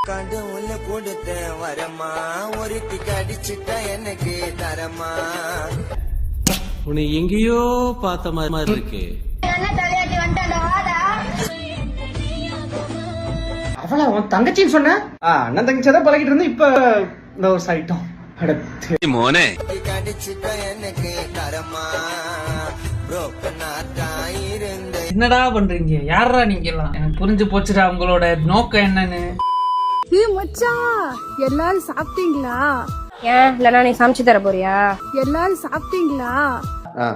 கடவுள் கொடுத்த வரமா ஒருத்தி கடிச்சிட்ட எனக்கு தரமா உன்னை எங்கேயோ பார்த்த மாதிரி இருக்கு. அவளா உன் தங்கச்சின்னு சொன்ன? அண்ணன் தங்கச்சியாதான் பழகிட்டு இருந்து இப்ப லவர்ஸ் ஆயிட்டோம். மோனே கடிச்சிட்ட எனக்கு தரமா இருந்த என்னடா பண்றீங்க? யாரா நீங்க எல்லாம்? எனக்கு புரிஞ்சு போச்சுடா உங்களோட நோக்கம் என்னன்னு. மச்சான் எல்லாரும் சாப்பிட்டீங்களா? ஏன் இல்லனா நீ சமைச்சு தர போறியா? எல்லாரும் சாப்பிட்டீங்களா?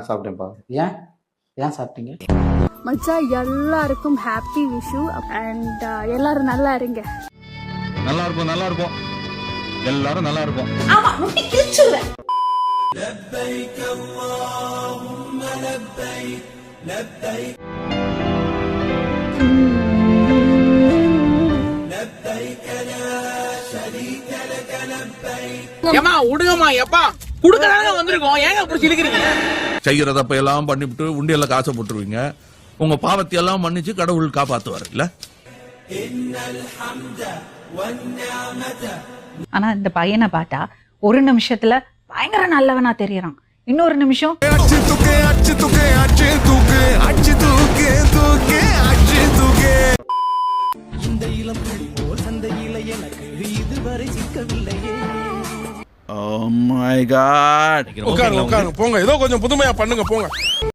சாப்பிட்டேன்ப்பா. ஏன் சாப்பிட்டீங்க? மச்சான் எல்லாருக்கும் ஹாப்பி விஷு அண்ட் எல்லாரும் நல்லா இருங்க. நல்லா இருப்போம் எல்லாரும் நல்லா இருப்போம். ஆமா முட்டி கிழிச்சுறேன். லப்பைக் அல்லாஹும்ம லப்பைக் லப்பைக் லப்பைக் லா ஷரீக லக லப்பைக். ஏமா உடுங்கம்மா எப்பா குடுக்கறாங்க வந்திருக்கோம். ஏங்க அப்படி சிலிக்கிறீங்க? செய்யறதப்ப எல்லாம் பண்ணிவிட்டு உண்டியல்ல காசை போட்டுருவீங்க. உங்க பாவத்தை எல்லாம் மன்னிச்சு கடவுள் காப்பாத்துவார் இல்ல? இன்னல் ஹம்த வன் நிஅமத. ஆனா இந்த பையனை பார்த்தா ஒரு நிமிஷத்துல பயங்கர நல்லவனா தெரியறான், இன்னொரு நிமிஷம் இந்த இளம் புலி போல் சந்தையில எனக்கு இதுவரை சிக்கவில்லையே. Oh my god. உட்காருங்க போங்க, ஏதோ கொஞ்சம் புதுமையா பண்ணுங்க போங்க.